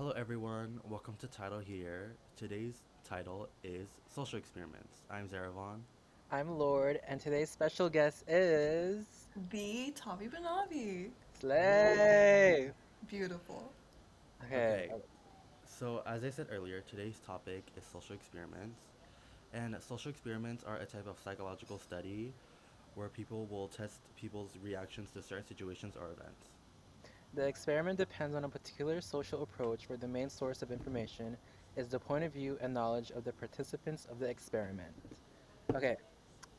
Hello, everyone. Welcome to Title Here. Today's title is Social Experiments. I'm Zeravan. I'm Lord, and today's special guest is The Tavi Banavi. Slay. Beautiful. Okay, Okay, so as I said earlier, today's topic is social experiments. And social experiments are a type of psychological study where people will test people's reactions to certain situations or events. the experiment depends on a particular social approach where the main source of information is the point of view and knowledge of the participants of the experiment. Okay,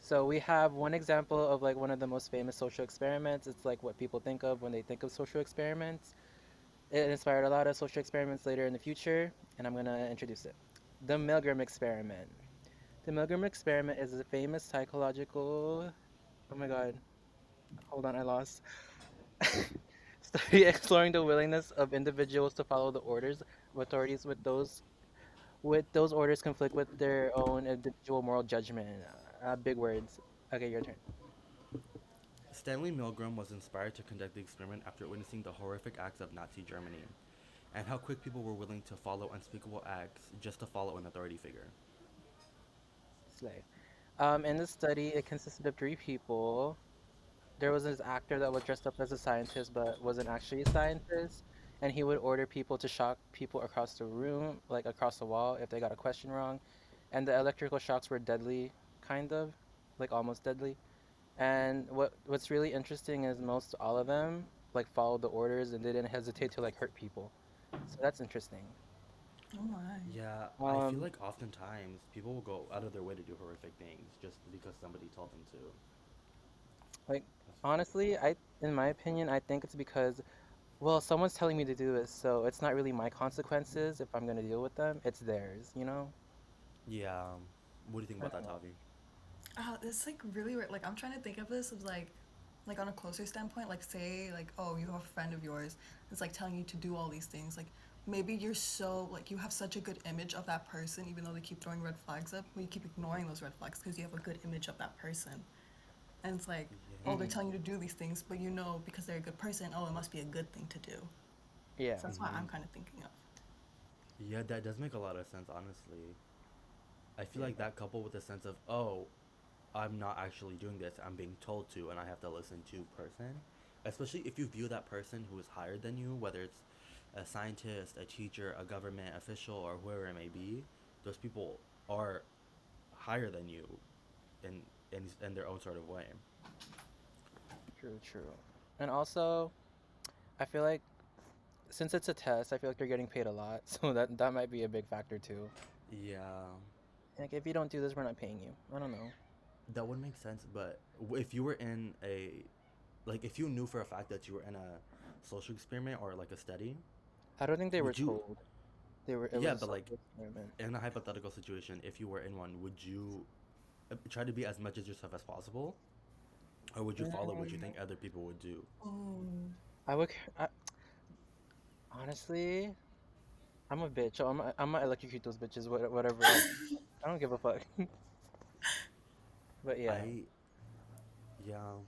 so we have one example of like one of the most famous social experiments. It's like what people think of when they think of social experiments. It inspired a lot of social experiments later in the future, and I'm gonna introduce it. The Milgram experiment. The Milgram experiment is a famous psychological. Oh my God. Hold on, I lost. Study exploring the willingness of individuals to follow the orders of authorities with those orders conflict with their own individual moral judgment. Big words. Okay, your turn. Stanley Milgram was inspired to conduct the experiment after witnessing the horrific acts of Nazi Germany and how quick people were willing to follow unspeakable acts just to follow an authority figure. Slay. In the study, it consisted of three people. There was this actor that was dressed up as a scientist but wasn't actually a scientist, and he would order people to shock people across the room, like across the wall, if they got a question wrong. And the electrical shocks were deadly, kind of, like almost deadly. And what's really interesting is most all of them like followed the orders and didn't hesitate to like hurt people. So that's interesting. Oh my. Yeah, I feel Um, like oftentimes people will go out of their way to do horrific things just because somebody told them to. like honestly, in my opinion, I think it's because well, someone's telling me to do this, so it's not really my consequences if I'm gonna deal with them. It's theirs, you know? Yeah, what do you think I about don't that, know. Tavi? It's like really weird. Like I'm trying to think of this as like on a closer standpoint. Like say like oh you have a friend of yours that's like telling you to do all these things. Like maybe you're so like you have such a good image of that person, even though they keep throwing red flags up. But you keep ignoring those red flags because you have a good image of that person. And it's like oh they're Yeah. Hmm. telling you to do these things, but you know because they're a good person. Oh it must be a good thing to do. So Yeah. that's what I'm kind of thinking of. Yeah, that does make a lot of sense, honestly. I feel Yeah. like that coupled with the sense of, oh, I'm not actually doing this, I'm being told to, and I have to listen to person. Especially if you view that person who is higher than you, whether it's a scientist, a teacher, a government official, or whoever it may be, those people are higher than you in their own sort of way. True, true. And also, I feel like since it's a test, I feel like they're getting paid a lot, so that might be a big factor too. Yeah, Like if you don't do this, we're not paying you. I don't know. that would make sense, but if you were in a, like, if you knew for a fact that you were in a social experiment or like a study, I don't think they were would you, told. They were. It was yeah, a but like social experiment. in a hypothetical situation, if you were in one, would you try to be as much as yourself as possible, or would you follow what you Mm, think other people would do? Oh. I would. Honestly, I'm a bitch. So I'm gonna electrocute those bitches. Whatever. Like I don't give a fuck. But yeah. I Yeah,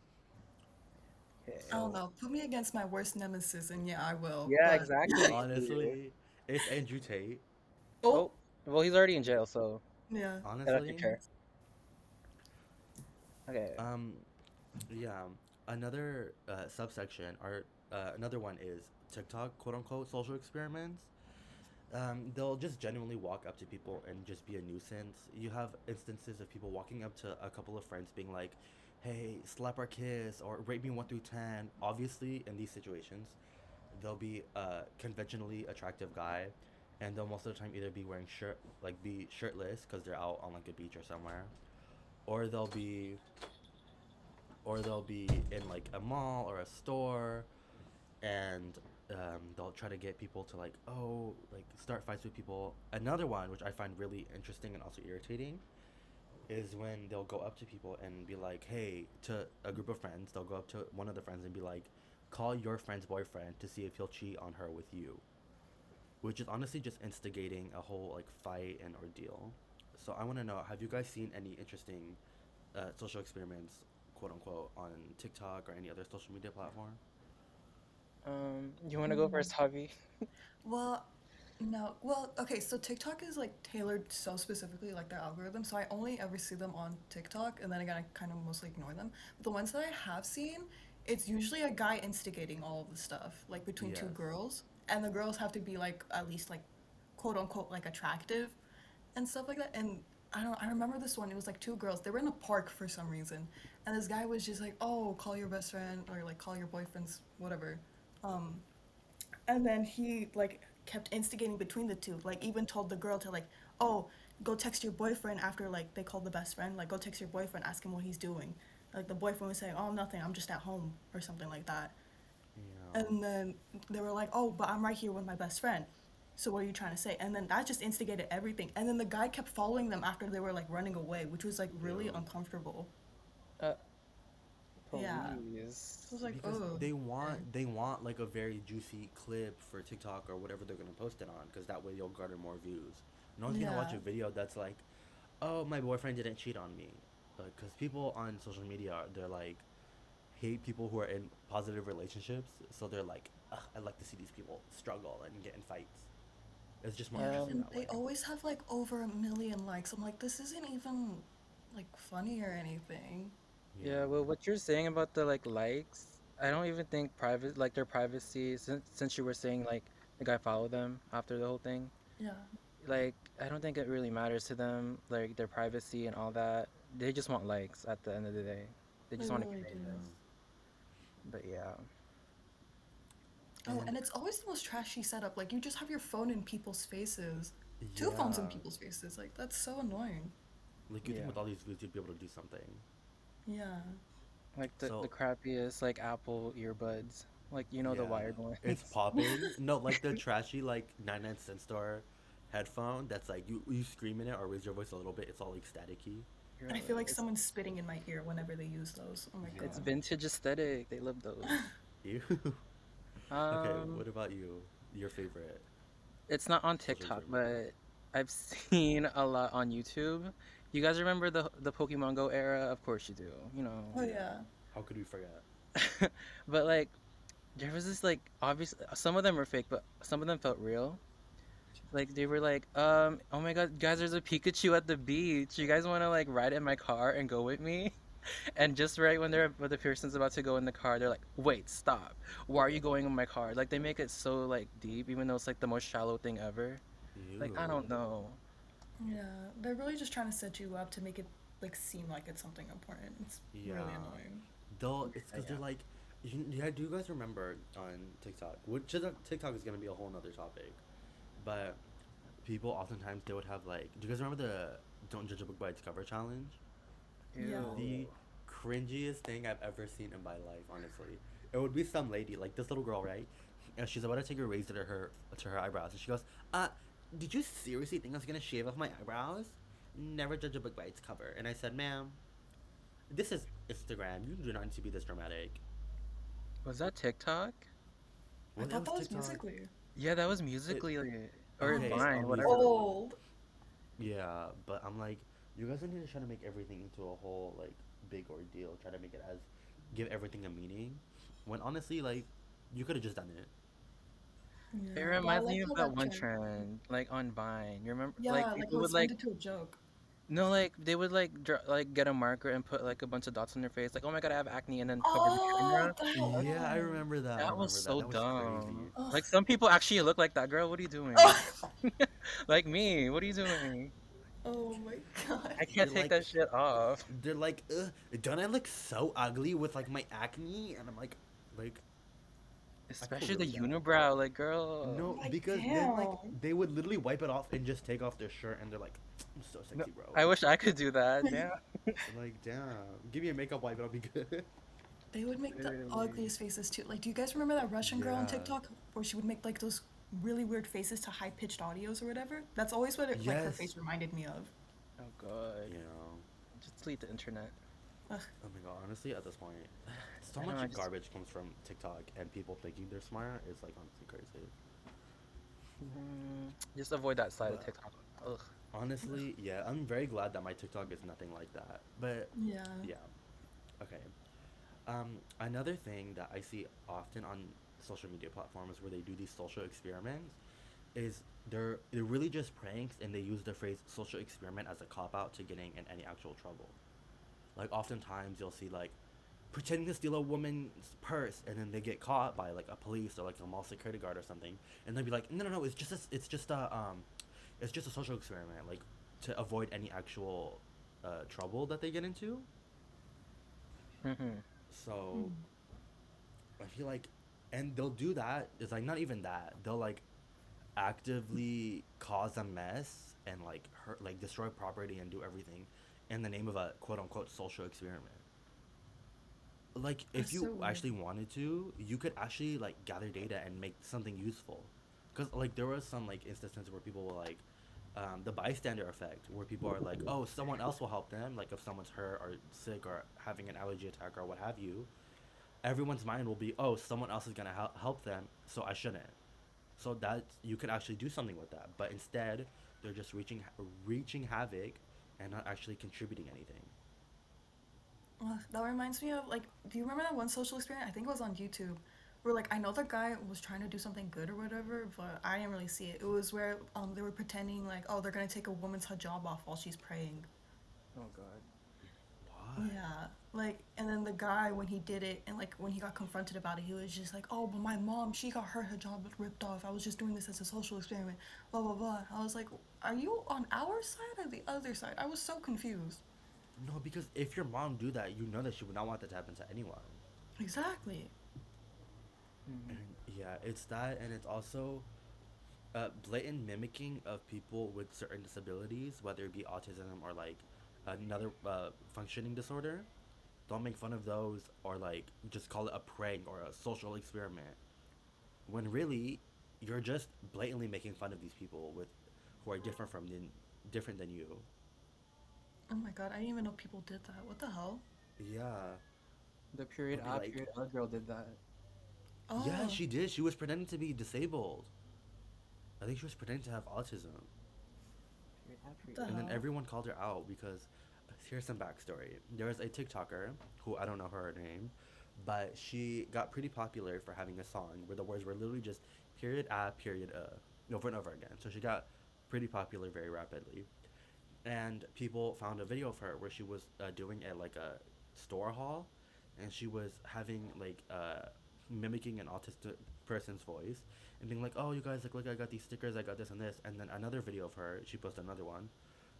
Okay. I don't so know. Put me against my worst nemesis, and yeah, I will. Yeah. But Exactly. honestly, it's Andrew Tate. oh, Oh. Well, he's already in jail, so yeah. I don't think Honestly, care. Okay. um, yeah. Another subsection or another one is TikTok, quote unquote, social experiments. They'll just genuinely walk up to people and just be a nuisance. You have instances of people walking up to a couple of friends being like, hey, slap or kiss, or rate me 1 through 10. Obviously, in these situations, they'll be a conventionally attractive guy, and they'll most of the time either be wearing like be shirtless because they're out on like a beach or somewhere, or they'll be in like a mall or a store, and they'll try to get people to like, oh, like start fights with people. Another one which I find really interesting and also irritating is when they'll go up to people and be like, hey, to a group of friends, they'll go up to one of the friends and be like, call your friend's boyfriend to see if he'll cheat on her with you, which is honestly just instigating a whole like fight and ordeal. So I want to know, have you guys seen any interesting social experiments, quote unquote, on TikTok or any other social media platform? You want to go first, Javi? Well, No, well, okay, so TikTok is like tailored so specifically, like their algorithm. So I only ever see them on TikTok, and then again, I kind of mostly ignore them. But the ones that I have seen, it's usually a guy instigating all of the stuff, like between two Yes. girls, and the girls have to be like at least like quote unquote like attractive and stuff like that. And I remember this one. It was like two girls. They were in a park for some reason, and this guy was just like, "Oh, call your best friend or like call your boyfriends, whatever." Um, and then he like kept instigating between the two. Like even told the girl to like, oh, go text your boyfriend after like they called the best friend. Like go text your boyfriend, ask him what he's doing. Like the boyfriend was saying, oh nothing, I'm just at home or something like that. Yeah. And then they were like, oh, but I'm right here with my best friend. So what are you trying to say? And then that just instigated everything. And then the guy kept following them after they were like running away, which was like really Ew. uncomfortable. Uh, Yeah. Please. I was like, Because oh, okay. they want like a very juicy clip for TikTok or whatever they're gonna post it on, because that way you'll garner more views. No one's gonna watch Yeah. a video that's like, oh, my boyfriend didn't cheat on me, because people on social media they're like hate people who are in positive relationships, so they're like, ugh, I like to see these people struggle and get in fights. It's just more Yeah, interesting Um, and that they way. always have like over 1 million likes. I'm like, this isn't even like funny or anything. Yeah. yeah, well, what you're saying about the like likes, I don't even think private, like their privacy, since you were saying like the guy followed them after the whole thing, Yeah, like I don't think it really matters to them, like their privacy and all that. They just want likes at the end of the day. They they just want to be really do. famous. Yeah. But yeah, Oh, And and it's always the most trashy setup. Like you just have your phone in people's faces. Two phones in yeah, people's faces. Like that's so annoying. like you think yeah. with all these views you'd be able to do something. Yeah. Like the So crappiest like Apple earbuds, like the yeah, wired it's ones. popping. No, like the trashy like 99 cent store headphone that's like you scream in it or raise your voice a little bit, it's all like staticky. And I Girl, feel like it's someone's spitting in my ear whenever they use those. Oh my it's god. Yeah. vintage aesthetic. They love those. You. Okay, Um, what about you? Your favorite it's not on social TikTok, experiment? but I've seen a lot on YouTube. You guys remember the Pokemon Go era? Of course you do. Oh Yeah. yeah. How could we forget? But like there was this like obvious some of them were fake, but some of them felt real. Like they were like, oh my God, guys, there's a Pikachu at the beach. You guys want to like ride in my car and go with me? And just right when the person's about to go in the car, they're like, wait, stop. Why are you going in my car? Like they make it so like deep, even though it's like the most shallow thing ever. Like I You. don't know. Yeah. They're really just trying to set you up to make it like seem like it's something important. It's really Yeah. annoying. Though it's because they're Yeah. like, yeah. Do you guys remember on TikTok? Which TikTok is gonna be a whole nother topic, but people oftentimes they would have like. Do you guys remember the "Don't judge a book by its cover" challenge? Yeah. The Ew. cringiest thing I've ever seen in my life, honestly. It would be some lady, like this little girl, right? And she's about to take a razor to her eyebrows, and she goes, did you seriously think I was gonna shave off my eyebrows? Never judge a book by its cover." And I said, "Ma'am, this is Instagram. You do not need to be this dramatic." Was that TikTok? I Well, it thought was that was TikTok. musically. Yeah, that was It Musically or Oh, okay, it's Vine, whatever the fuck. old. yeah, but I'm like, you guys don't need to try to make everything into a whole like big ordeal. Try to make it as give everything a meaning, when honestly, like, you could have just done it. It Yeah. But I reminds like me of how that that one trend. trend, like on Vine. You remember, like Yeah, like it people was would turned like into a joke. no, like they would like like get a marker and put like a bunch of dots on their face, like oh my God, I have acne, and then cover the Oh, camera. that Like Yeah, I one. remember that. I that was remember that. so That was dumb. crazy. Ugh. Like some people actually look like that. Girl, what are you doing? Oh, Like me, what are you doing? oh my god. I can't They're take like, that shit off. they're like, don't I look so ugly with like my acne? And I'm like, I feel Especially the really bad. unibrow, like girl. No, Like, because then like damn. they would literally wipe it off and just take off their shirt, and they're like, "I'm so No, sexy, bro." I wish I could do that. Damn. Like, damn, give me a makeup wipe, it'll be good. They would make the Literally. ugliest faces too. Like, do you guys remember that Russian girl on Yeah. TikTok where she would make like those really weird faces to high pitched audios or whatever? That's always what like her Yes. face reminded me of. Oh God. You know. Just delete the internet. Ugh. Oh my god. Honestly, at this point, so I much know. I just garbage comes from TikTok, and people thinking they're smart is like honestly crazy. just avoid that side of But TikTok. Ugh. honestly, yeah, I'm very glad that my TikTok is nothing like that. But Yeah. yeah, okay. Another thing that I see often on social media platforms where they do these social experiments is they're really just pranks, and they use the phrase social experiment as a cop out to getting in any actual trouble. Like oftentimes you'll see like pretending to steal a woman's purse, and then they get caught by like a police or like a mall security guard or something, and they'll be like, no, no, no, it's just a social experiment, like to avoid any actual trouble that they get into. Mm-hmm. So I feel like, and they'll do that. It's like not even that. They'll like actively cause a mess and like hurt, like destroy property and do everything in the name of a quote unquote social experiment. Like if That's so you weird. actually wanted to, you could actually like gather data and make something useful. Because like there was some like instances where people were like, the bystander effect, where people are like, oh, someone else will help them. Like if someone's hurt or sick or having an allergy attack or what have you, everyone's mind will be, oh, someone else is gonna help them, so I shouldn't. So that you could actually do something with that, but instead they're just reaching havoc and not actually contributing anything. That reminds me of like, do you remember that one social experiment? I think it was on YouTube, where like I know the guy was trying to do something good or whatever, but I didn't really see it. It was where they were pretending like, oh, they're gonna take a woman's hijab off while she's praying. Oh God. What? Yeah, like, and then the guy when he did it and like when he got confronted about it, he was just like, oh, but my mom, she got her hijab ripped off. I was just doing this as a social experiment. Blah blah blah. I was like, are you on our side or the other side? I was so confused. No, because if your mom do that, you know that she would not want that to happen to anyone. Exactly. And Mm-hmm. yeah, it's that, and it's also blatant mimicking of people with certain disabilities, whether it be autism or like another functioning disorder. Don't make fun of those, or like just call it a prank or a social experiment. When really, you're just blatantly making fun of these people with who are different than you. Oh my god, I didn't even know people did that. What the hell? Yeah, The period they'll be A, like, period other girl did that. yeah, Oh, she did. She was pretending to be disabled. I think she was pretending to have autism. Period A, what period the And then hell? everyone called her out because here's some backstory. There was a TikToker who I don't know her name, but she got pretty popular for having a song where the words were literally just period a period over and over again. So she got pretty popular very rapidly, and people found a video of her where she was doing a like a store haul, and she was having like mimicking an autistic person's voice and being like, oh, you guys, like, look, I got these stickers, I got this and this. And then another video of her, she posted another one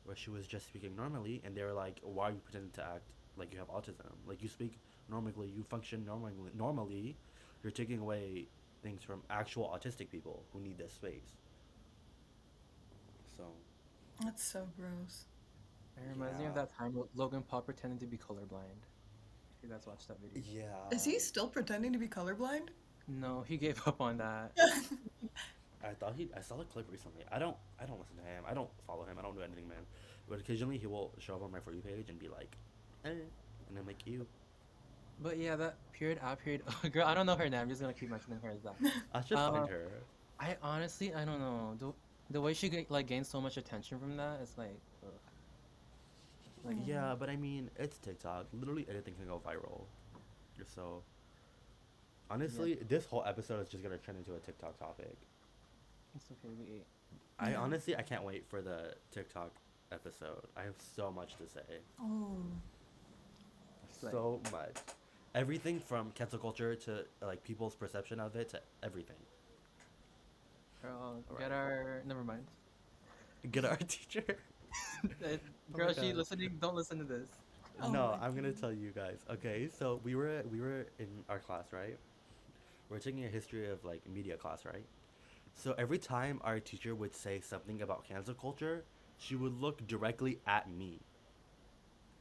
where she was just speaking normally, and they were like, why are you pretending to act like you have autism? Like, you speak normally, you function normally, you're taking away things from actual autistic people who need this space. So That's so gross. It reminds me of yeah. that time Logan Paul pretended to be colorblind. If you guys watched that video. Is Yeah. he still pretending to be colorblind? No, he gave up on that. I saw a clip recently. I don't listen to him. I don't follow him. I don't do anything, man. But occasionally he will show up on my for you page and be like, eh, and I'm like, you. But yeah, that period A, period O girl. I don't know her name. I'm just gonna keep mentioning her as that. I should find Uh, her. I honestly, I don't know. The way she like gained so much attention from that is like, ugh. Like, Hmm. Yeah, but I mean, it's TikTok. Literally anything can go viral. So yeah, honestly, this whole episode is just gonna turn into a TikTok topic. it's okay. We ate. Yeah. I can't wait for the TikTok episode. I have so much to say. Oh. Like, So much. Everything from cancel culture to like people's perception of it to everything. girl, All get right. our. Never mind. Get our teacher. Uh, Oh my Girl, she god. listening. Don't listen to this. Oh No, my I'm gonna god. tell you guys. Okay, so we were in our class, right? We're taking a history of like media class, right? So every time our teacher would say something about cancel culture, she would look directly at me.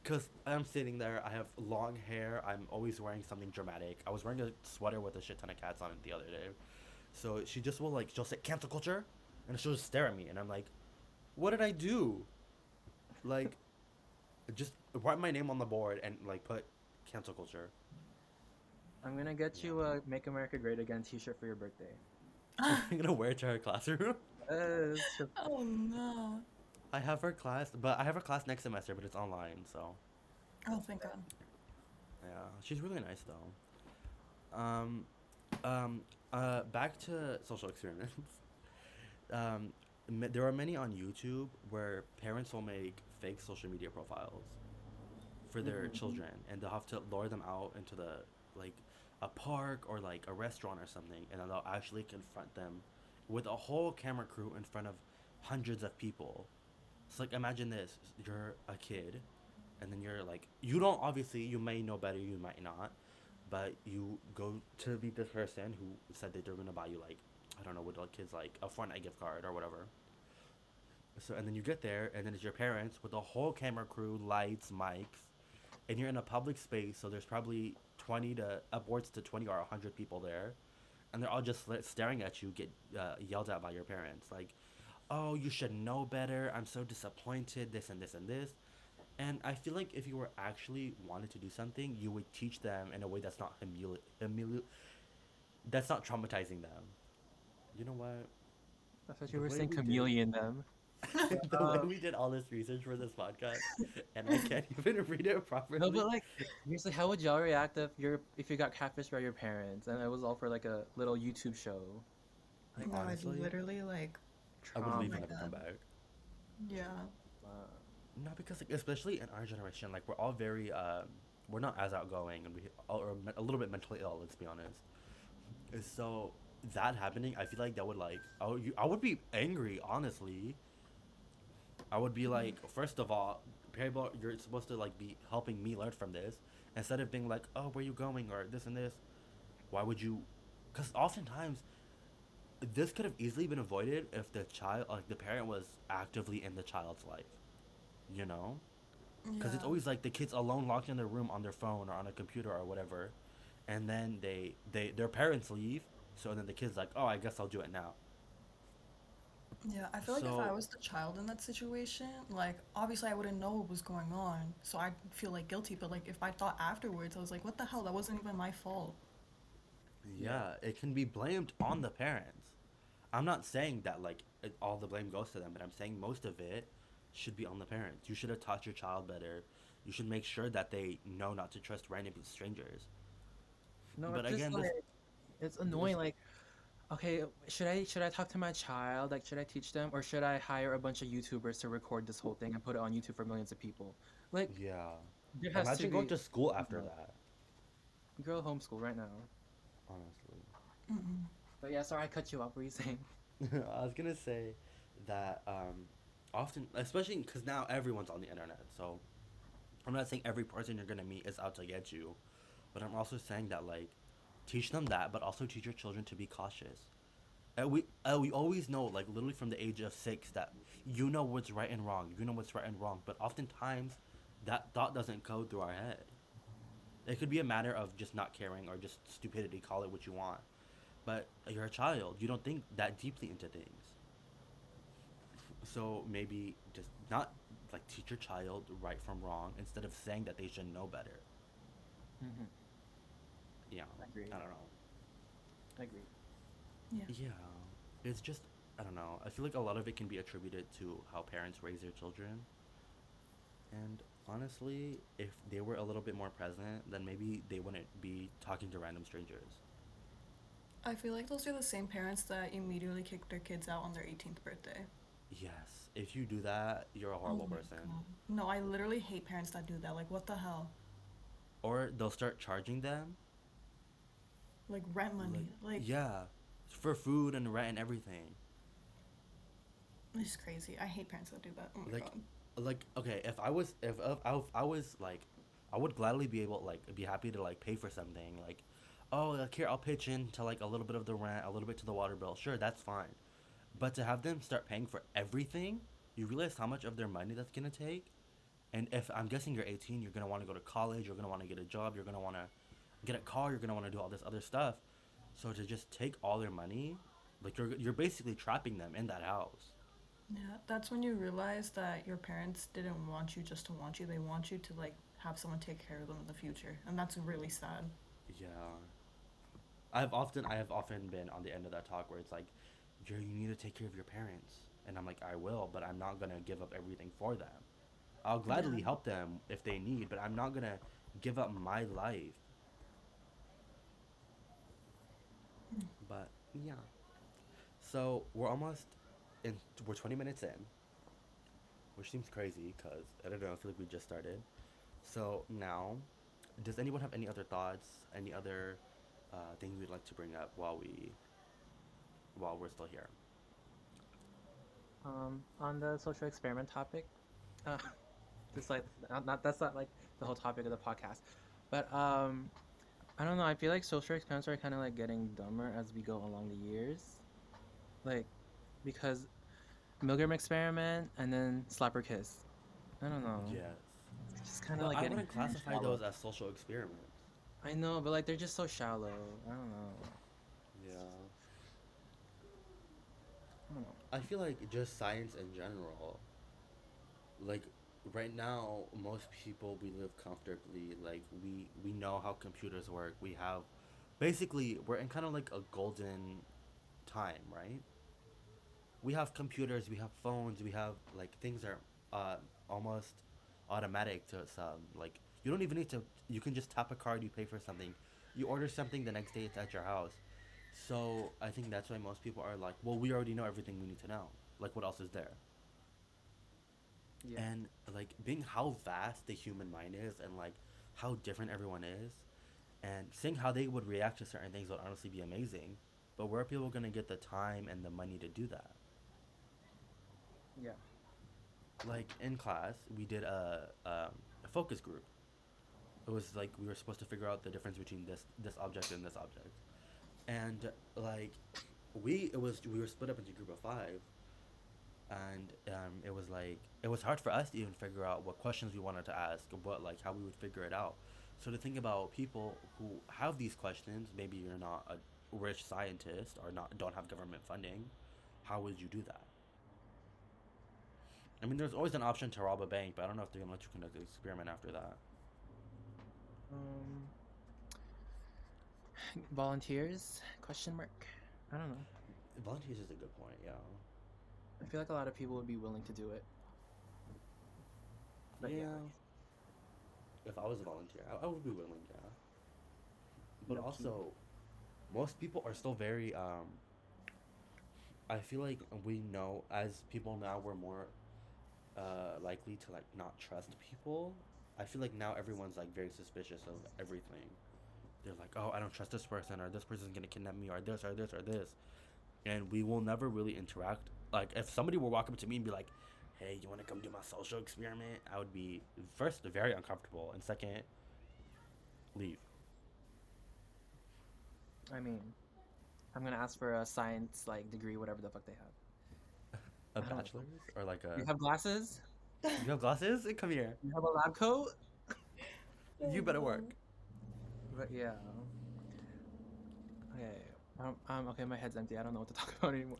Cause I'm sitting there, I have long hair, I'm always wearing something dramatic. I was wearing a sweater with a shit ton of cats on it the other day. So she just will like she'll say cancel culture, and she'll just stare at me, and I'm like, what did I do? Like, just write my name on the board and like put cancel culture. I'm gonna get Yeah. you a "Make America Great Again" T-shirt for your birthday. I'm gonna wear it to her classroom. Yes. Oh no. I have her class, but I have her class next semester, but it's online, so Oh, thank God. yeah, she's really nice though. Um, back to social experiments. um, there are many on YouTube where parents will make fake social media profiles for their Mm-hmm. children, and they'll have to lure them out into the like a park or like a restaurant or something, and then they'll actually confront them with a whole camera crew in front of hundreds of people. So like imagine this: you're a kid, and then you're like, you don't obviously, you may know better, you might not, but you go to meet this person who said that they're gonna buy you like, I don't know what like kids like a Fortnite gift card or whatever. So and then you get there, and then it's your parents with a whole camera crew, lights, mics, and you're in a public space, so there's probably 20 to upwards to 20 or 100 people there, and they're all just staring at you, get yelled at by your parents, like, oh, you should know better, I'm so disappointed, this and this and this. And I feel like if you were actually wanted to do something, you would teach them in a way that's not that's not traumatizing them. You know what? I thought you The were way saying we did chameleon them. the way Um, we did all this research for this podcast, and I can't even read it no, but properly. like, seriously, how would y'all react if you got catfished by your parents and it was all for like a little YouTube show? Like, No, I'd Honestly, literally like, I would oh leave my and never come god. back. Yeah. uh, No, because like, especially in our generation, like we're all very we're not as outgoing, and we all are a little bit mentally ill. Let's be honest. And so that happening, I feel like that would like I would be angry. Honestly, I would be like, first of all, people, you're supposed to like be helping me learn from this instead of being like, oh, where you going or this and this. Why would you? Because oftentimes this could have easily been avoided if the child, like the parent, was actively in the child's life. You know, because it's Yeah. always like the kids alone locked in their room on their phone or on a computer or whatever, and then their parents leave, so then the kid's like, oh, I guess I'll do it now. Yeah, I feel like if I So was the child in that situation, like obviously I wouldn't know what was going on, so I'd feel like guilty. But like if I thought afterwards, I was like, what the hell? That wasn't even my fault. yeah. yeah, it can be blamed on the parents. I'm not saying that like all the blame goes to them, but I'm saying most of it should be on the parents. You should have taught your child better. You should make sure that they know not to trust random strangers. No, But it's just again, like it's this annoying. Like, okay, should I talk to my child? Like, should I teach them, or should I hire a bunch of YouTubers to record this whole thing and put it on YouTube for millions of people? Like, yeah. there has to Imagine going be, to school you after know, that. girl homeschool right now. Honestly. Mm-mm. But yeah, sorry I cut you off. What were you saying? I was gonna say that often, especially because now everyone's on the internet, so I'm not saying every person you're gonna meet is out to get you, but I'm also saying that like teach them that, but also teach your children to be cautious. And we always know, like literally from the age of 6, that you know what's right and wrong. You know what's right and wrong, but oftentimes that thought doesn't go through our head. It could be a matter of just not caring or just stupidity. Call it what you want, but you're a child. You don't think that deeply into things. So maybe just not like teach your child right from wrong instead of saying that they should know better. Mm-hmm. Yeah, Agreed. I don't know. Agreed. Yeah. Yeah, it's just I don't know. I feel like a lot of it can be attributed to how parents raise their children. And honestly, if they were a little bit more present, then maybe they wouldn't be talking to random strangers. I feel like those are the same parents that immediately kick their kids out on their 18th birthday. Yes, if you do that, you're a Oh horrible my person. god. No, I literally hate parents that do that. Like, what the hell? Or they'll start charging them, Like, rent like, money. Like, yeah, for food and rent and everything. it's crazy. I hate parents that do that. Oh my Like, god. okay, if I was like, I would gladly be able like be happy to like pay for something like, oh, like here I'll pitch in to like a little bit of the rent, a little bit to the water bill. Sure, that's fine. But to have them start paying for everything, you realize how much of their money that's gonna take. And if I'm guessing you're 18, you're gonna want to go to college, you're gonna want to get a job, you're gonna want to get a car, you're gonna want to do all this other stuff. So to just take all their money, like you're basically trapping them in that house. Yeah, that's when you realize that your parents didn't want you just to want you. They want you to, like, have someone take care of them in the future. And that's really sad. Yeah. I have often been on the end of that talk where it's like, you need to take care of your parents, and I'm like, I will, but I'm not gonna give up everything for them. I'll Yeah. gladly help them if they need, but I'm not gonna give up my life. But yeah, so we're almost we're 20 minutes in, which seems crazy because I don't know. I feel like we just started. So now, does anyone have any other thoughts? Any other things we'd like to bring up while we're still here? On the social experiment topic, uh, just like not that's not like the whole topic of the podcast, but I don't know. I feel like social experiments are kind of like getting dumber as we go along the years, like because Milgram experiment and then slap or kiss. I don't know. Yes. It's just kind of But like I getting wouldn't very classify shallow. those as social experiments. I know, but like they're just so shallow. I don't know. Yeah. I don't know. I feel like just science in general, like right now, most people we live comfortably. Like we know how computers work. We have basically we're in kind of like a golden time, right? We have computers, we have phones, we have like things are uh almost automatic to some. Like you don't even need to. You can just tap a card. You pay for something. You order something the next day. It's at your house. So I think that's why most people are like, well, we already know everything we need to know. Like, what else is there? Yeah. And like being how vast the human mind is, and like how different everyone is, and seeing how they would react to certain things would honestly be amazing. But where are people gonna get the time and the money to do that? Yeah. Like in class, we did a focus group. It was like we were supposed to figure out the difference between this object and this object, and like we were split up into a group of five, and it was like it was hard for us to even figure out what questions we wanted to ask, what like how we would figure it out. So to think about people who have these questions, maybe you're not a rich scientist or not don't have government funding, how would you do that? I mean, there's always an option to rob a bank, but I don't know if they're gonna let you conduct an experiment after that. Um, volunteers? Question mark. I don't know. Volunteers is a good point, yeah. I feel like a lot of people would be willing to do it. But yeah, Yeah. If I was a volunteer, I would be willing, yeah. But low key. also, most people are still very I feel like we know as people now we're more likely to like not trust people. I feel like now everyone's like very suspicious of everything. They're like, "Oh, I don't trust this person or this person's going to kidnap me or this or this or this." And we will never really interact. Like if somebody were walk up to me and be like, "Hey, you want to come do my social experiment?" I would be first very uncomfortable and second leave. I mean, I'm gonna ask for a science like degree, whatever the fuck they have. A I don't know. bachelor's or like a You have glasses? you have glasses? Come here. You have a lab coat? Oh You better no. work. But yeah. Okay. Okay, my head's empty. I don't know what to talk about anymore.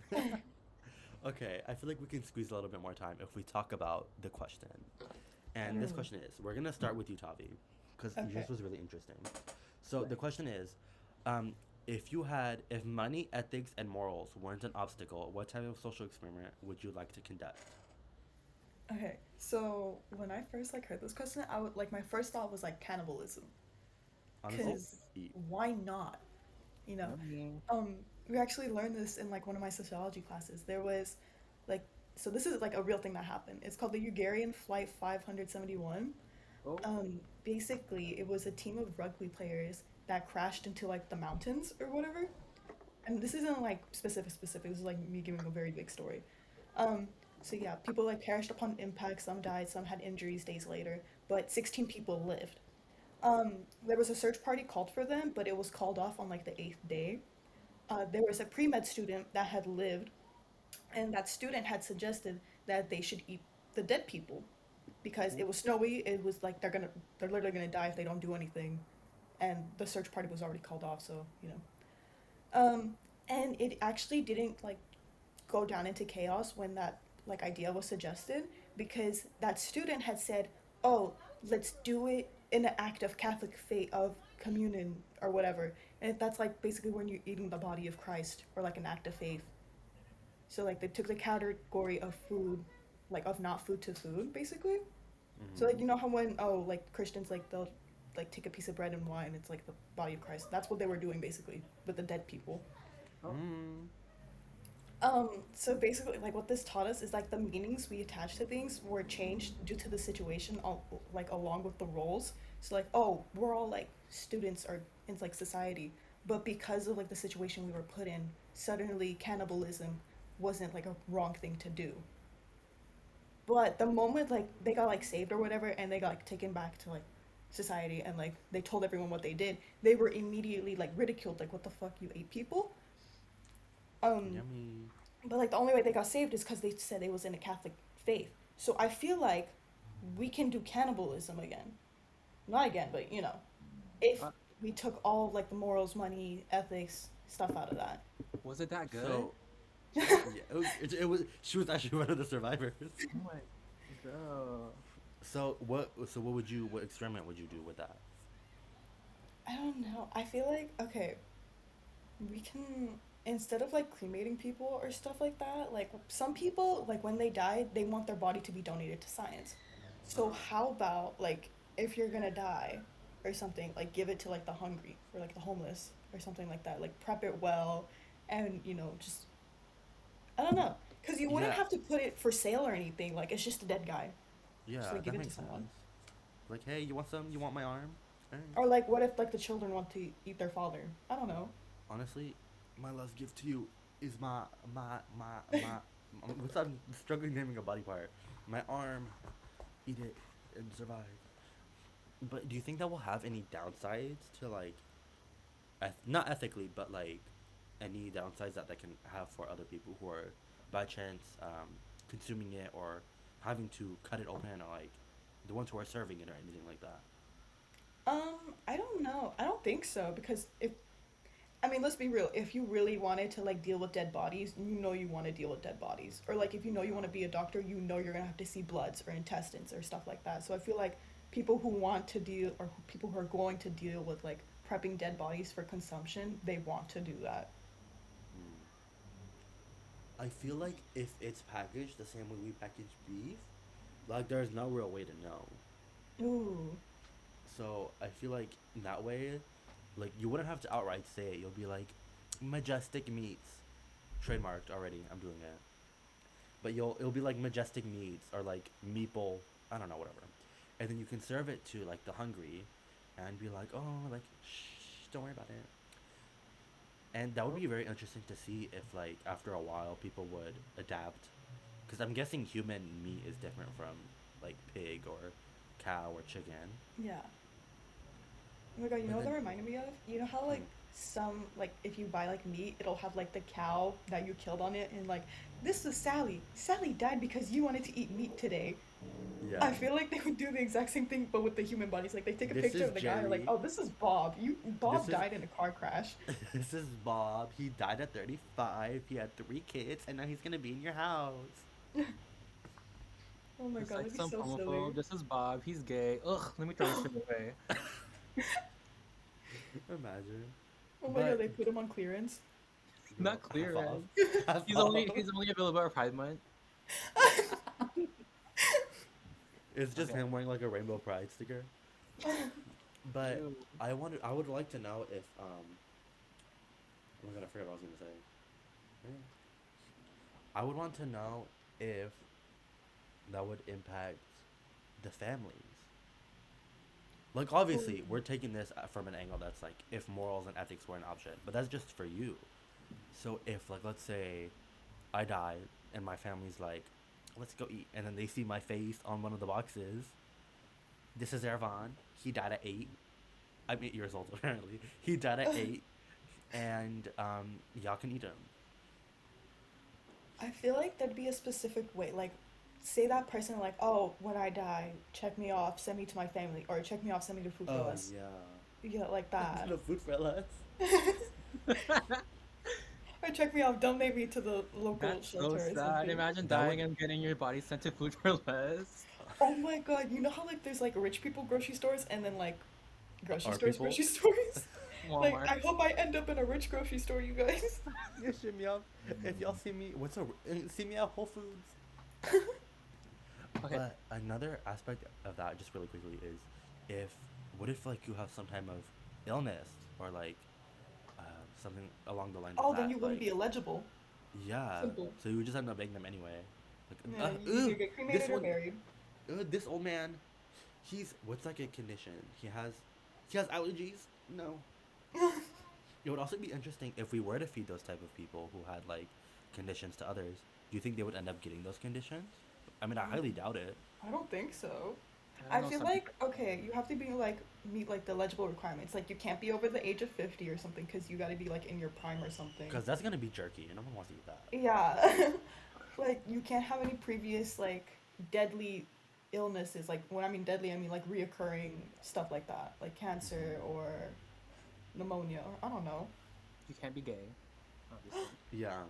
Okay, I feel like we can squeeze a little bit more time if we talk about the question. And this Mm. question is, we're gonna start with you, Tavi, because Okay. yours was really interesting. So the Right. question is, um, if money, ethics, and morals weren't an obstacle, what type of social experiment would you like to conduct? Okay. So when I first like heard this question, I would like my first thought was like cannibalism, Honestly, cause eat. why not? You know. I mean, Um, we actually learned this in like one of my sociology classes. There was like so this is like a real thing that happened. It's called the Hungarian Flight 571. oh, Basically, it was a team of rugby players that crashed into like the mountains or whatever. And this isn't like specific. This is like me giving a very big story. Um, so yeah, people like perished upon impact. Some died. Some had injuries days later. But 16 people lived. There was a search party called for them, but it was called off on like the eighth day. There was a pre-med student that had lived, and that student had suggested that they should eat the dead people because it was snowy. It was like they're literally gonna die if they don't do anything, and the search party was already called off. So you know, um, and it actually didn't like go down into chaos when that like idea was suggested because that student had said, "Oh, let's do it in an act of Catholic faith of communion or whatever." And that's like basically when you're eating the body of Christ or like an act of faith. So like they took the category of food, like of not food to food, basically. So like Mm-hmm. you know how when like Christians like they'll like take a piece of bread and wine, it's like the body of Christ. That's what they were doing basically with the dead people. oh, Mm. So basically, like what this taught us is like the meanings we attach to things were changed due to the situation, like along with the roles. So like, oh, we're all like students or in like society, but because of like the situation we were put in, suddenly cannibalism wasn't like a wrong thing to do. But the moment like they got like saved or whatever, and they got like taken back to like society, and like they told everyone what they did, they were immediately like ridiculed, like what the fuck, you ate people. Um, Yummy. But like the only way they got saved is because they said they was in a Catholic faith. So I feel like we can do cannibalism again. Not again, but if Uh, we took all of like the morals, money, ethics, stuff out of that. was it that good? So yeah, it was. She was actually one of the survivors. Oh my girl. So what? So what would you? What experiment would you do with that? I don't know. I feel like okay, we can instead of like cremating people or stuff like that, like some people like when they die, they want their body to be donated to science. So how about like if you're gonna die or something, like give it to like the hungry or like the homeless or something like that. Like prep it well, and just I don't know, because you wouldn't Yeah, have to put it for sale or anything. Like it's just a dead guy. Just yeah, like give that it to makes sense. someone. Like, hey, you want some? You want my arm? Alright. Or like what if like the children want to eat their father? I don't know. Honestly, my last gift to you is my. What's I'm struggling naming a body part. My arm. Eat it and survive. But do you think that will have any downsides to like, not ethically, but like, any downsides that that can have for other people who are by chance consuming it or having to cut it open or like the ones who are serving it or anything like that? I don't know. I don't think so because if I mean, let's be real. If you really wanted to like deal with dead bodies, you want to deal with dead bodies. Or like if you want to be a doctor, you're gonna have to see bloods or intestines or stuff like that. So I feel like people who want to deal or people who are going to deal with like prepping dead bodies for consumption, they want to do that. Hmm. I feel like if it's packaged the same way we package beef, like there's no real way to know. Ooh. So I feel like in that way, like you wouldn't have to outright say it. You'll be like, majestic meats, trademarked already. I'm doing it. But it'll be like majestic meats or like meeple. I don't know, whatever. And then you can serve it to like the hungry, and be like, oh, like shh, don't worry about it. And that would be very interesting to see if like after a while people would adapt, because I'm guessing human meat is different from like pig or cow or chicken. Yeah. Oh my god, you know But what that then, reminded me of? You know how like hmm, some like if you buy like meat, it'll have like the cow that you killed on it, and like this is Sally. Sally died because you wanted to eat meat today. yeah, I feel like they would do the exact same thing, but with the human bodies. Like they take a this picture is of the guy, like, Jerry. oh, this is Bob. This Bob is died in a car crash. this is Bob. He died at 35. He had 3 kids, and now he's gonna be in your house. Oh my It's god, like that'd be some so silly. homophobe. This is Bob. He's gay. Ugh, let me throw this thing away. Imagine. Oh my god, But they put him on clearance. Not half clear, off. man. Half He's off. only he's only available at Pride Month. It's just Okay. him wearing like a rainbow pride sticker. But Ew. I would like to know if oh my god, I forgot what I was gonna say. Yeah. I would want to know if that would impact the families. Like obviously, we're taking this from an angle that's like if morals and ethics were an option, but that's just for you. So if like let's say I die and my family's like, let's go eat, and then they see my face on one of the boxes. This is Zeravan. He died at 8. I'm 8 years old apparently. He died at 8, and y'all can eat him. I feel like there'd be a specific way, like, say that person like, oh, when I die, check me off, send me to my family, or check me off, send me to food for Oh less. yeah. Yeah, like that. The food for less. Or check me off, donate me to the local That's so shelter or sad. something. Imagine That dying would. and getting your body sent to food for less. Oh my god, you know how like there's like rich people grocery stores and then like grocery Our stores, people. grocery stores? Like, Walmart. I hope I end up in a rich grocery store, you guys. You shit me up. If y'all see me, see me at Whole Foods. Okay. But another aspect of that, just really quickly, is if what if like you have some type of illness or like something along the lines of Oh, then that, you wouldn't like be illegible. Yeah. Simple. So you would just end up making them anyway. Like, Yeah, you either get this cremated or one, buried. this old man, he's what's like a condition? He has allergies. No. It would also be interesting if we were to feed those type of people who had like conditions to others. Do you think they would end up getting those conditions? I mean, I highly doubt it. I don't think so. I don't I know feel some like people. okay, you have to be like meet like the eligible requirements. Like you can't be over the age of 50 or something because you got to be like in your prime or something. Cause that's gonna be jerky, and no one wants to eat that. Yeah. Like you can't have any previous like deadly illnesses. Like when I mean deadly, I mean like reoccurring stuff like that, like cancer Hmm. or pneumonia or I don't know. You can't be gay, obviously. Yeah,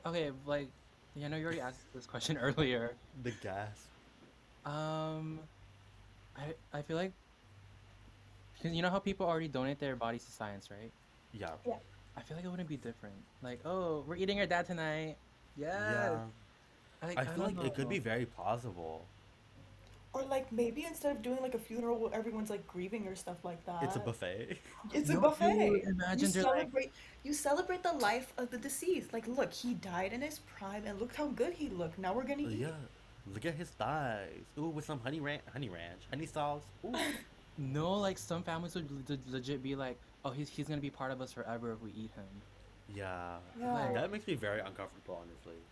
Okay, like, I know you already asked this question earlier. the gas. Um, I feel like, because you know how people already donate their bodies to science, right? Yeah, Yeah. I feel like it wouldn't be different. Like, oh, we're eating your dad tonight. Yes. yeah. Like, I I feel don't like it could know. be very plausible. Or like maybe instead of doing like a funeral where everyone's like grieving or stuff like It's a that, buffet. it's a No, dude, buffet. You imagine they're like, celebrate you celebrate the life of the deceased. Like look, he died in his prime and look how good he looked. Now we're gonna eat. Yeah, look at his thighs. Ooh, with some honey ranch, honey sauce. Ooh. no, like some families would legit be like, oh, he's gonna be part of us forever if we eat him. Yeah, Yeah. Like, that makes me very uncomfortable, honestly.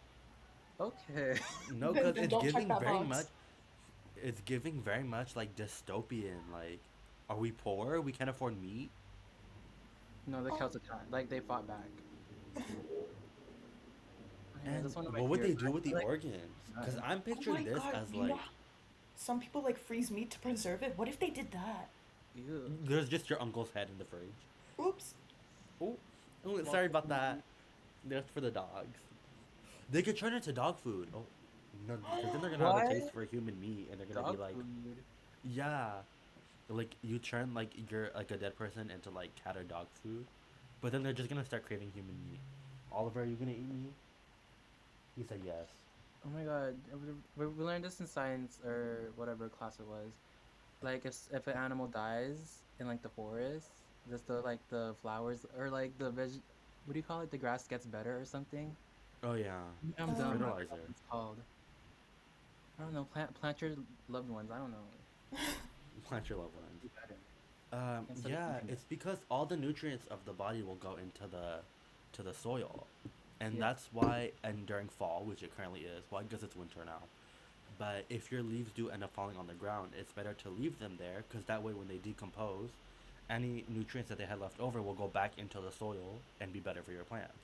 okay. No, Then, cause then don't check that box. it's giving very much like dystopian. Like, are we poor? We can't afford meat. No, the Oh, Celts attacked. Like they fought back. Yeah, And that's one of my what would fears. they do I with the feel like, organs? Cause I'm oh my picturing this God, as you know like some people like freeze meat to preserve it. What if they did that? ew. there's just your uncle's head in the fridge. Oops. Oh, oh, Well, sorry about that. That's for the dogs. They could turn it into dog food. Oh, no, because then they're gonna have a taste what? for human meat, and they're gonna be Dog like, food. yeah, like you turn like you're like a dead person into like cat or dog food, but then they're just gonna start craving human meat. Oliver, are you gonna eat meat? He said yes. Oh my god. We learned this in science or whatever class it was. Like if an animal dies in like the forest, just the like the flowers or like the veg, what do you call it? The grass gets better or something. Oh yeah, I'm it's a dumb. I Um, forgot what fertilizer. it's called. I don't know. Plant your loved ones. I don't know. Plant your loved ones. Do better instead of Yeah, eating them. it's because all the nutrients of the body will go into the soil, and Yeah. that's why. And during fall, which it currently is, well, I guess it's winter now. But if your leaves do end up falling on the ground, it's better to leave them there because that way, when they decompose, any nutrients that they had left over will go back into the soil and be better for your plants.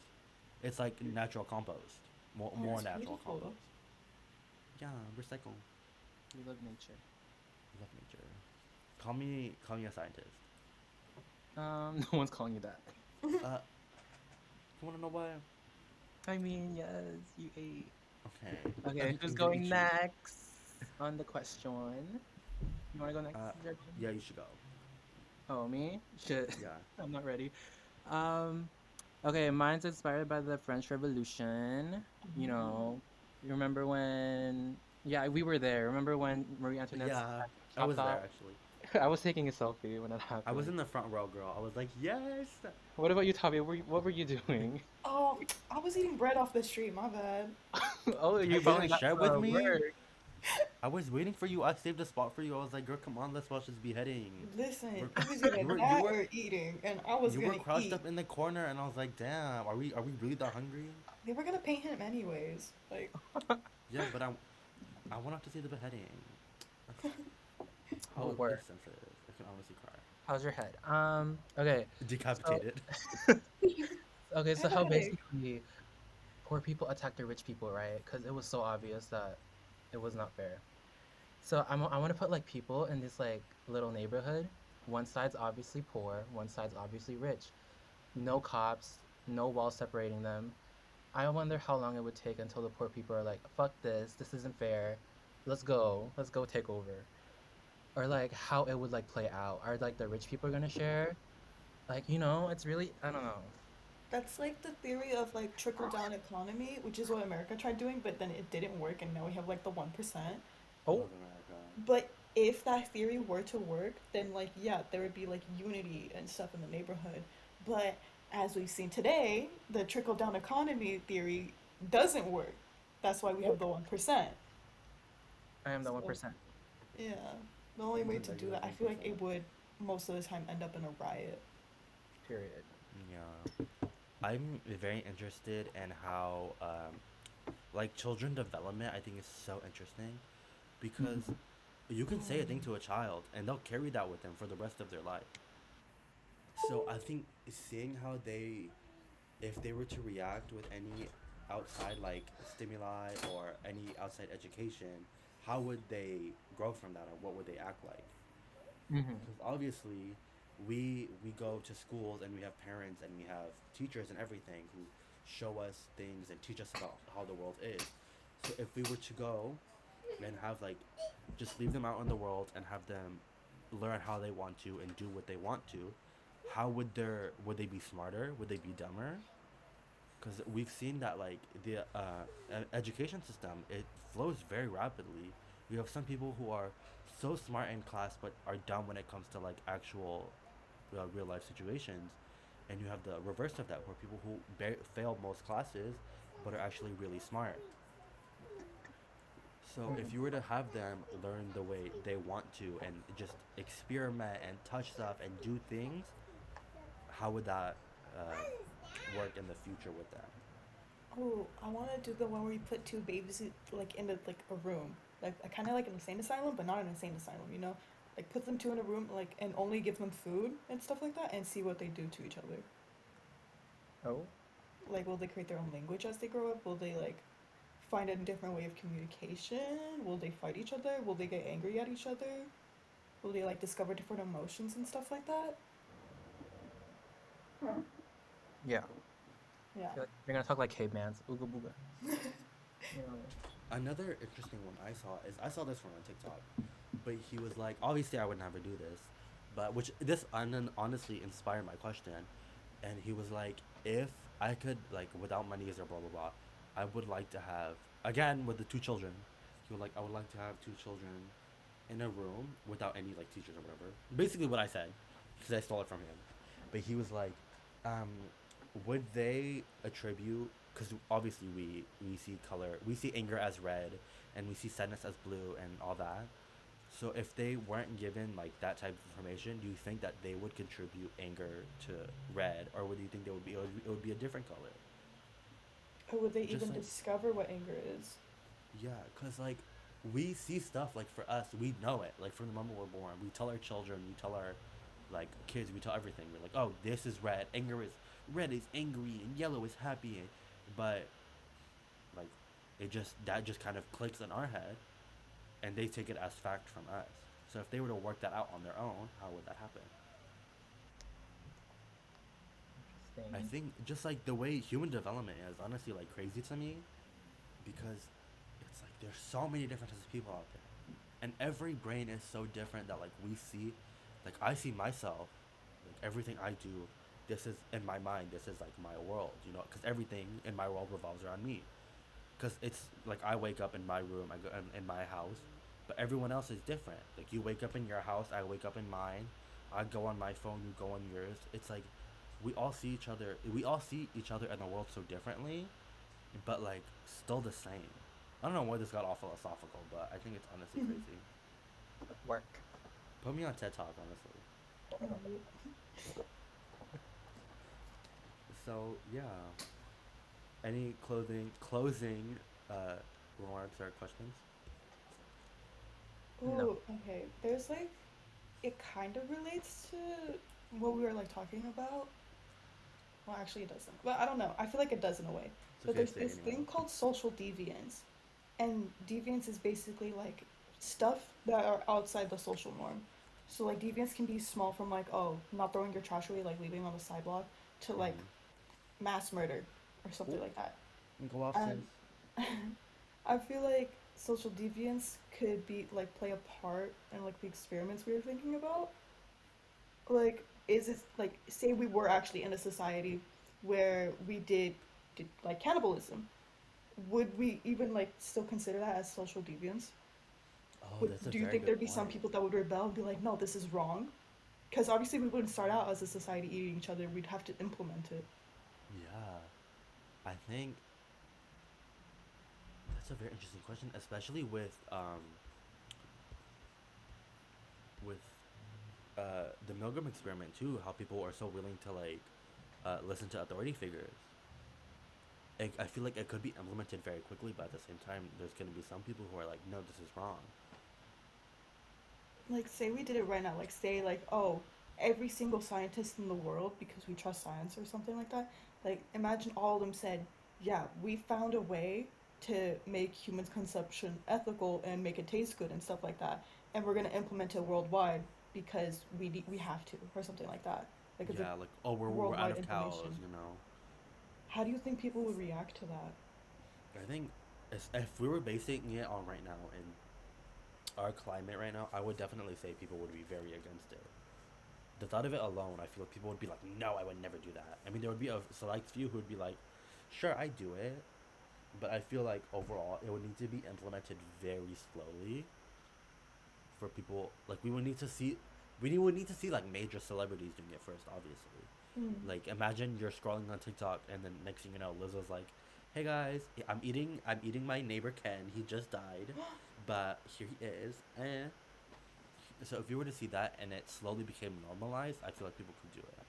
It's like natural compost, oh, more that's natural beautiful. compost. Yeah, recycle. We love nature. Love nature. Call me a scientist. No one's calling you that. Uh, you wanna know why? I mean, yes, you ate. Okay. Okay, who's I'm gonna going eat you. next on the question? You want to go next, Uh, Zeravan? yeah, you should go. Oh, me? Shit. Yeah. I'm not ready. Um, okay, mine's inspired by the French Revolution. You Mm. know, you remember when? Yeah, we were there. Remember when Marie Antoinette's Yeah, head I was chopped there off? actually. I was taking a selfie when that I was happened. in the front row, girl. I was like, yes. What about you, Tavi? What were you doing? Oh, I was eating bread off the street. My bad. Oh, You you probably didn't got share with me. work. I was waiting for you. I saved a spot for you. I was like, girl, come on, let's watch this beheading. Listen, We're, it was either you that were or eating, and I was you were gonna crouched eat. up in the corner, and I was like, damn, are we really that hungry? They were gonna paint him anyways. Like, Yeah, but I wanted to see the beheading. Oh, Oh, work. it's sensitive. I can honestly cry. How's your head? Okay. So, Decapitated. okay, I so have a how headache. basically poor people attack the rich people, right? Because it was so obvious that it was not fair. So I want to put like people in this like little neighborhood. One side's obviously poor, one side's obviously rich. No cops, no wall separating them. I wonder how long it would take until the poor people are like, fuck this isn't fair. Let's go take over. Or like how it would like play out. Are like the rich people gonna share? Like, it's really, I don't know. That's like the theory of like trickle down economy, which is what America tried doing, but then it didn't work, and now we have like the 1%. Oh, Love America. But if that theory were to work, then like yeah, there would be like unity and stuff in the neighborhood. But as we've seen today, the trickle down economy theory doesn't work. That's why we have the 1%. I am the one So, percent. yeah, the only way The to do negative that, I one feel like it percent. would most of the time end up in a riot. Period. Yeah. I'm very interested in how like children development I think is so interesting because you can say a thing Mm. to a child and they'll carry that with them for the rest of their life. So I think seeing how they, if they were to react with any outside like stimuli or any outside education, how would they grow from that or what would they act like? Mm-hmm. Because obviously we go to schools and we have parents and we have teachers and everything who show us things and teach us about how the world is. So if we were to go and have like just leave them out in the world and have them learn how they want to and do what they want to, how would they be smarter? Would they be dumber? Because we've seen that like the education system, it flows very rapidly. We have some people who are so smart in class but are dumb when it comes to like actual real life situations, and you have the reverse of that where people who fail most classes but are actually really smart. So if you were to have them learn the way they want to and just experiment and touch stuff and do things, how would that uh, work in the future with them? Oh, I want to do the one where you put two babies like in a room, like kind of like an insane asylum, but not an insane asylum. Like put them two in a room, like and only give them food and stuff like that, and see what they do to each other. Oh, Like, will they create their own language as they grow up? Will they like find a different way of communication? Will they fight each other? Will they get angry at each other? Will they like discover different emotions and stuff like that? yeah. Yeah. They're gonna talk like cavemans. Ooga booga. You know. Another interesting one I saw this one on TikTok, but he was like, obviously I would never do this, but which this honestly inspired my question, and he was like, if I could like without money or blah blah blah, I would like to have again with the two children. He was like, I would like to have two children in a room without any like teachers or whatever. Basically what I said, because I stole it from him. But he was like, um, would they attribute? Because obviously we see color, we see anger as red, and we see sadness as blue, and all that. So if they weren't given like that type of information, do you think that they would contribute anger to red, or would you think they would be it would be a different color? Or would they Just even like discover what anger is? yeah, cause like we see stuff like for us, we know it. Like from the moment we're born, we tell our children, we tell our like kids, we tell everything. We're like, oh, this is red. Anger is red is angry and yellow is happy. But like it just that just kind of clicks in our head, and they take it as fact from us. So if they were to work that out on their own, how would that happen? I Interesting. think just like the way human development is honestly like crazy to me because it's like there's so many different types of people out there, and every brain is so different that like we see, like I see myself, like everything I do, this is in my mind. This is like my world, you know, because everything in my world revolves around me. Because it's like I wake up in my room, I go in my house, but everyone else is different. Like you wake up in your house, I wake up in mine. I go on my phone, you go on yours. It's like we all see each other. We all see each other in the world so differently, but like still the same. I don't know why this got all philosophical, but I think it's honestly crazy. Work. Put me on TED Talk, honestly. So yeah. Any closing remarks or questions? No. Oh, okay. There's like it kind of relates to what we were like talking about. Well, actually, it doesn't. But I don't know. I feel like it does in a way. It's But okay there's to say this anyone thing else. called social deviance, and deviance is basically like stuff that are outside the social norm. So like deviance can be small from like oh not throwing your trash away like leaving on the sidewalk to like Mm-hmm. mass murder or something Ooh, like that. go off, sis. And I feel like social deviance could be like play a part in like the experiments we were thinking about. Like, is it like say we were actually in a society where we did like cannibalism? Would we even like still consider that as social deviance? Oh, Would that's a do you very think good there'd be some point. people that would rebel and be like, no, this is wrong? Because obviously we wouldn't start out as a society eating each other. We'd have to implement it. Yeah, I think that's a very interesting question, especially with the Milgram experiment too. How people are so willing to like listen to authority figures. I feel like it could be implemented very quickly, but at the same time, there's gonna be some people who are like, no, this is wrong. Like, say we did it right now. Like, say, like, oh, every single scientist in the world, because we trust science or something like that. Like, imagine all of them said, yeah, we found a way to make human consumption ethical and make it taste good and stuff like that. And we're going to implement it worldwide because we have to, or something like that. Like, it's a Yeah, like, oh, we're out worldwide of cows, information. you know. How do you think people would react to that? I think if we were basing it on right now in our climate right now, I would definitely say people would be very against it. The thought of it alone, I feel like people would be like, no, I would never do that. I mean, there would be a select few who would be like, sure, I do it, but I feel like overall it would need to be implemented very slowly for people. Like we would need to see like major celebrities doing it first, obviously. Mm. Like imagine you're scrolling on TikTok and then next thing you know, Lizzo's like, "Hey guys, I'm eating my neighbor Ken. He just died, but here he is." So if you were to see that and it slowly became normalized, I feel like people could do it.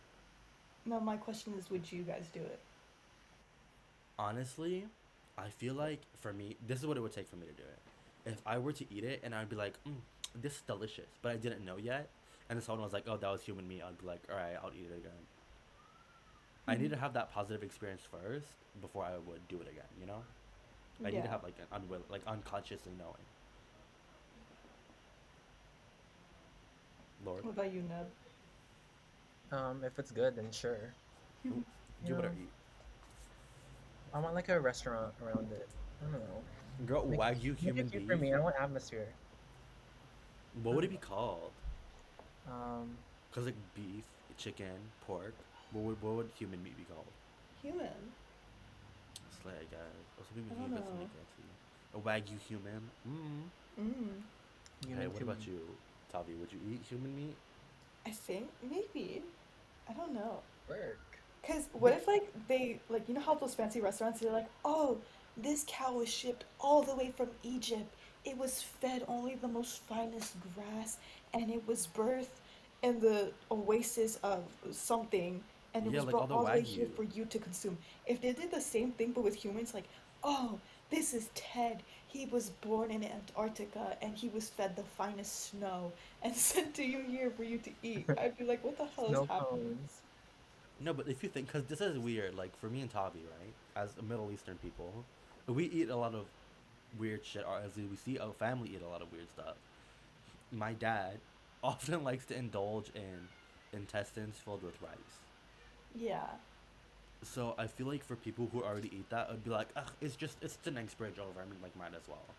Now, my question is, would you guys do it? Honestly, I feel like for me, this is what it would take for me to do it. If I were to eat it and I'd be like, "This is delicious," but I didn't know yet, and then someone was like, "Oh, that was human meat," I'd be like, "All right, I'll eat it again." I need Mm. to have that positive experience first before I would do it again. You know, I need to Yeah. have like an like unconsciously knowing. Lord, What about you, Neb? If it's good, then sure. Ooh, You you better know, eat. I want like a restaurant around it. I don't know. Girl, Make it, wagyu make human it cute for beef. me. I want atmosphere. What I would don't it be know. called? Um, Cause like beef, chicken, pork. What would human meat be called? Human. Slay, guys. Also, maybe I we don't can get something know. fancy. A wagyu human. Mm. Hey, human what to about me. you, Tavi? Would you eat human meat? I think maybe. I don't know. Work. Cause what But if like they like you know how those fancy restaurants they're like, oh, this cow was shipped all the way from Egypt. It was fed only the most finest grass, and it was birthed in the oasis of something, and it yeah, was like all brought the all the way here wagyu. for you to consume. If they did the same thing but with humans, like, oh, this is Ted. He was born in Antarctica and he was fed the finest snow and sent to you here for you to eat. I'd be like, what the hell is Snow happening? cones. No, but if you think, because this is weird, like for me and Tavi, right? As Middle Eastern people, we eat a lot of weird shit, or as we see our family eat a lot of weird stuff. My dad often likes to indulge in intestines filled with rice. Yeah. So I feel like for people who already eat that, it'd be like, ugh, it's the next bridge over. I mean, like, might as well.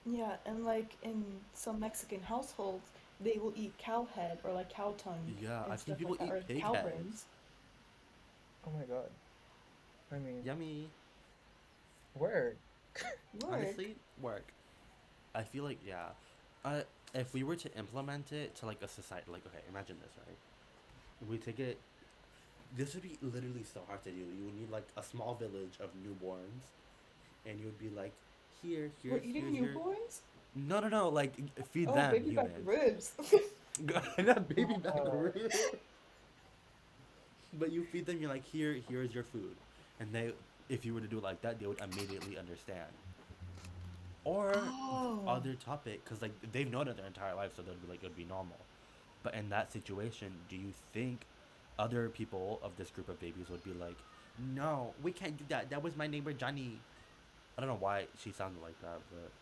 Yeah, and like in some Mexican households, they will eat cow head or like cow tongue Yeah, and I've seen stuff people like that, eat or pig cow heads. brains. Oh my god. I mean, Yummy. work. Work. Honestly, work. I feel like yeah. Uh, if we were to implement it to like a society, like okay, imagine this, right? We take it. This would be literally so hard to do. You would need like a small village of newborns, and you would be like, here, We're here's eating here's your. newborns? No, no, no. Like feed Oh, them baby back humans. ribs. Not baby back Oh, ribs. But you feed them. You're like, here's your food, and they, if you were to do it like that, they would immediately understand. Or Oh. other topic, because like they've known it their entire life, so they'd be like it'd be normal. But in that situation, do you think other people of this group of babies would be like, no, we can't do that. That was my neighbor Johnny. I don't know why she sounded like that, but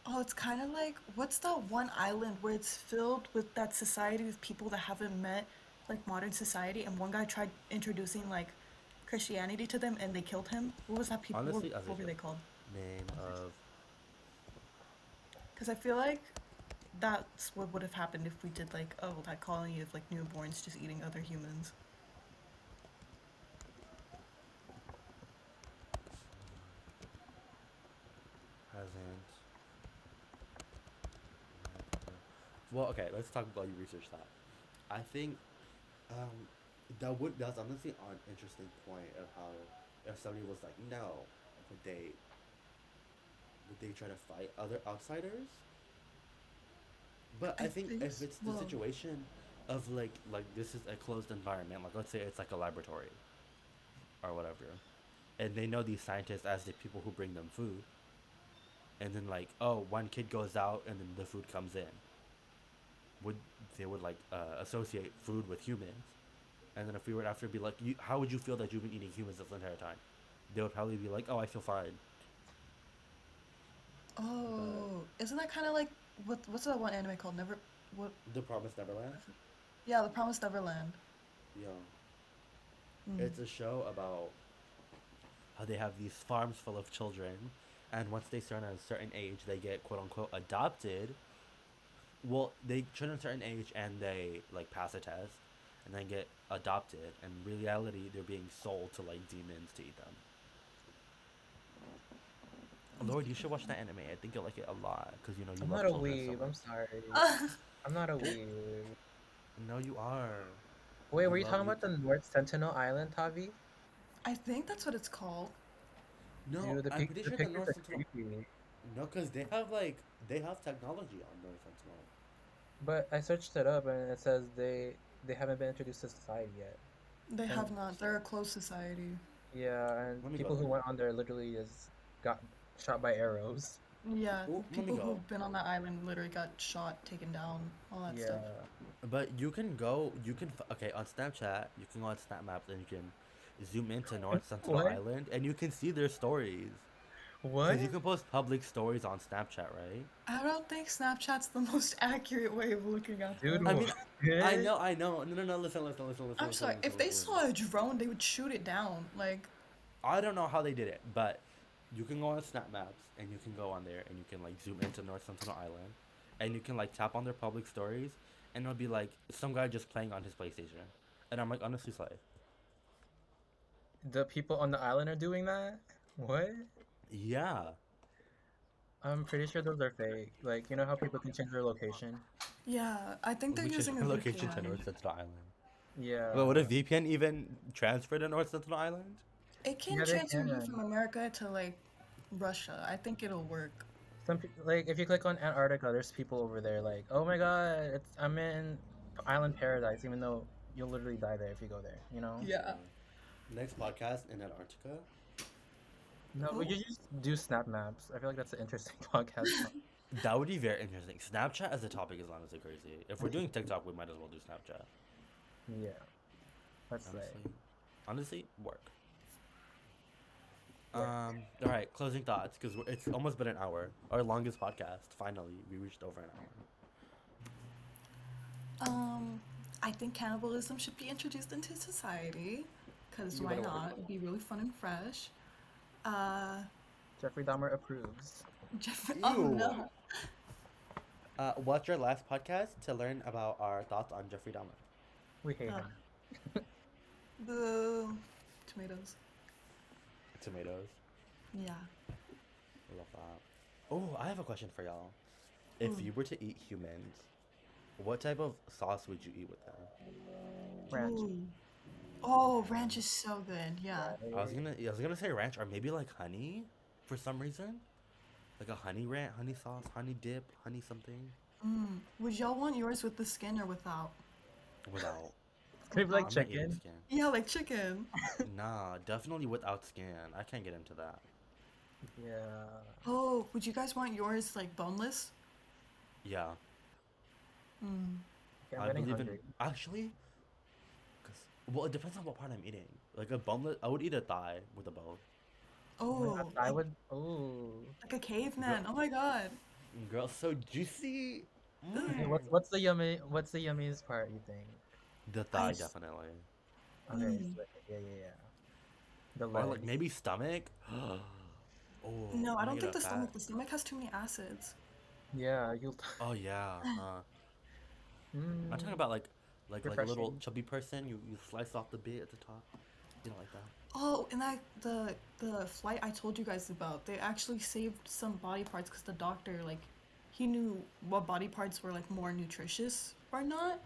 Oh, it's kind of like what's that one island where it's filled with that society with people that haven't met like modern society, and one guy tried introducing like Christianity to them, and they killed him. What was that people? honestly, as I What were said, they called? name of Because I feel like that's what would have happened if we did like oh that colony of like newborns just eating other humans. hasn't. Well, okay, let's talk about you research that. I think um, that's honestly an interesting point of how if somebody was like no, would they would they try to fight other outsiders? But I I think think if it's the well, situation of like this is a closed environment, like let's say it's like a laboratory or whatever, and they know these scientists as the people who bring them food, and then like oh one kid goes out and then the food comes in, would they would like associate food with humans, and then if we were after be like you, how would you feel that you've been eating humans this entire time? They would probably be like oh I feel fine. But oh, isn't that kind of like what's that one anime called? Never what? the Promised Neverland, Yeah, The Promised Neverland. yeah, Mm. it's a show about how they have these farms full of children, and once they turn a certain age, they get quote unquote adopted. Well, they turn a certain age and they like pass a test, and then get adopted. And in reality, they're being sold to like demons to eat them. Lord, you should watch that anime. I think you'll like it a lot because you know you I'm love not a children so weeb. I'm much. sorry. I'm not a weeb. No, you are. Wait, You were you love talking you. about the North Sentinel Island, Tavi? I think that's what it's called. No, Dude, I'm pretty the sure the pictures North are Sentinel. creepy. No, because they have technology on North Sentinel. But I searched it up and it says they haven't been introduced to society yet. They have And not. They're a closed society. yeah, and Let me go people who there. went on there literally just got shot by arrows. Yeah, Oh, let me people go. who've been on that island literally got shot, taken down, all that stuff. Yeah. But you can go. Okay on Snapchat. You can go on Snap Maps and you can zoom into North Sentinel What? Island and you can see their stories. What? Cause you can post public stories on Snapchat, right? I don't think Snapchat's the most accurate way of looking at Dude, I them. mean, what? I know. No, no, no. Listen, listen, listen, listen, I'm listen, sorry, listen, if they listen, listen. saw a drone, they would shoot it down. Like, I don't know how they did it, but you can go on Snap Maps and you can go on there and you can like zoom into North Sentinel Island, and you can like tap on their public stories, and it'll be like some guy just playing on his PlayStation, and I'm like honestly slay. The people on the island are doing that? What? Yeah, I'm pretty sure those are fake. Like, you know how people can change their location? yeah, I think they're we changed using a our location to VPN. North Sentinel Island. Well, would a Yeah. VPN even transfer to North Sentinel Island? It can Yeah, they transfer you from can. America to like Russia. I think it'll work. Like if you click on Antarctica, there's people over there like, "Oh my God, I'm in island paradise," even though you'll literally die there if you go there, you know? Yeah. Yeah. Next podcast in Antarctica. No, we Oh, should just do snap maps. I feel like that's an interesting podcast. That would be very interesting. Snapchat as a topic is honestly crazy. If we're doing TikTok, we might as well do Snapchat. Yeah, let's say. Honestly, work. Work. All right, closing thoughts because it's almost been an hour. Our longest podcast. Finally, we reached over an hour. um, I think cannibalism should be introduced into society, cause You why better work. not? It'd be really fun and fresh. Uh, Jeffrey Dahmer approves. Jeffrey. Oh Ew. no. Watch our last podcast to learn about our thoughts on Jeffrey Dahmer. We hate Uh, him. Boo. Tomatoes. Tomatoes. Yeah. I love that. Oh, I have a question for y'all. If Mm. you were to eat humans, what type of sauce would you eat with them? Ranch. Ooh. Oh, ranch is so good. Yeah. I was gonna say ranch or maybe like honey, for some reason, like a honey ranch, honey sauce, honey dip, honey something. Mm. Would y'all want yours with the skin or without? Without. It's gonna be like Without? I'm not eating chicken. skin. Yeah, like chicken. Nah, definitely without skin. I can't get into that. Yeah. Oh, would you guys want yours like boneless? Yeah, Mm. Okay, I'm I getting believe in hungry. actually, cause well, it depends on what part I'm eating. Like a boneless, I would eat a thigh with a bone. Oh my God, Oh, I would. Oh. like a caveman. Oh my god. Girl, so juicy. Okay, Ugh. what's the yummy? What's the yummiest part you think? The I thigh s- definitely, Okay, mm. yeah, yeah, yeah. The or like leg. maybe stomach. Oh, No, I I'm gonna don't get think a the fat. stomach. The stomach has too many acids. Yeah, you'll. Oh yeah. I'm talking Mm, about like a little refreshing. chubby person. You slice off the bit at the top. You know, like that. Oh, and that the flight I told you guys about, they actually saved some body parts because the doctor like he knew what body parts were like more nutritious or not.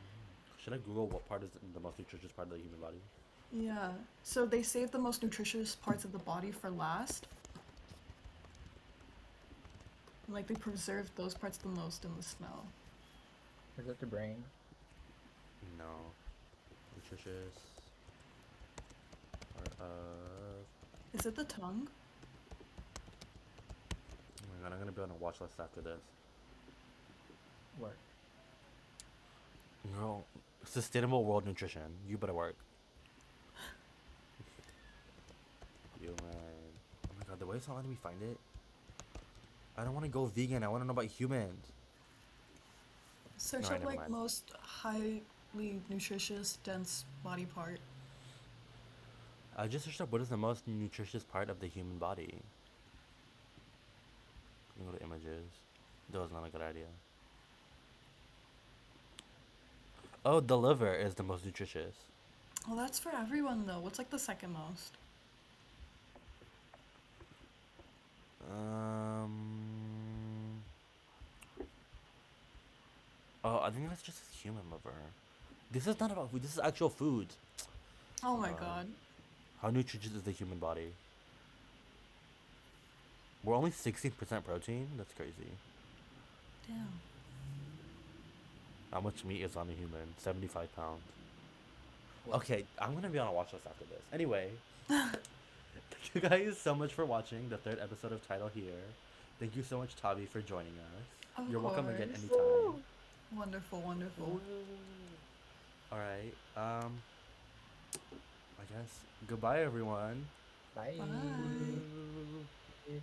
Should I Google what part is the most nutritious part of the human body? Yeah. So they saved the most nutritious parts of the body for last. Like they preserved those parts the most in the smell. Is it the brain? No. Nutritious part of. Is it the tongue? Oh my god, I'm gonna be on a watch list after this. What? Girl, sustainable world nutrition. You better work. Human. Oh my god, the way it's not letting me find it. I don't want to go vegan. I want to know about humans. Search Alright, up never like mind. most highly nutritious, dense body part. I just searched up what is the most nutritious part of the human body. Let me go to images. That was not a good idea. Oh, the liver is the most nutritious. Well, that's for everyone though. What's like the second most? Oh, I think that's just human liver. This is not about food. This is actual food. Oh my Um, god. How nutritious is the human body? We're only 16% protein? That's crazy. Damn. How much meat is on a human? 75 pounds. What? Okay, I'm gonna be on a watch list after this. Anyway, thank you guys so much for watching the third episode of Title Here. Thank you so much, Tavi, for joining us. Of You're welcome again course. anytime. Wonderful, wonderful. All right. I guess goodbye, everyone. Bye. Bye. Bye.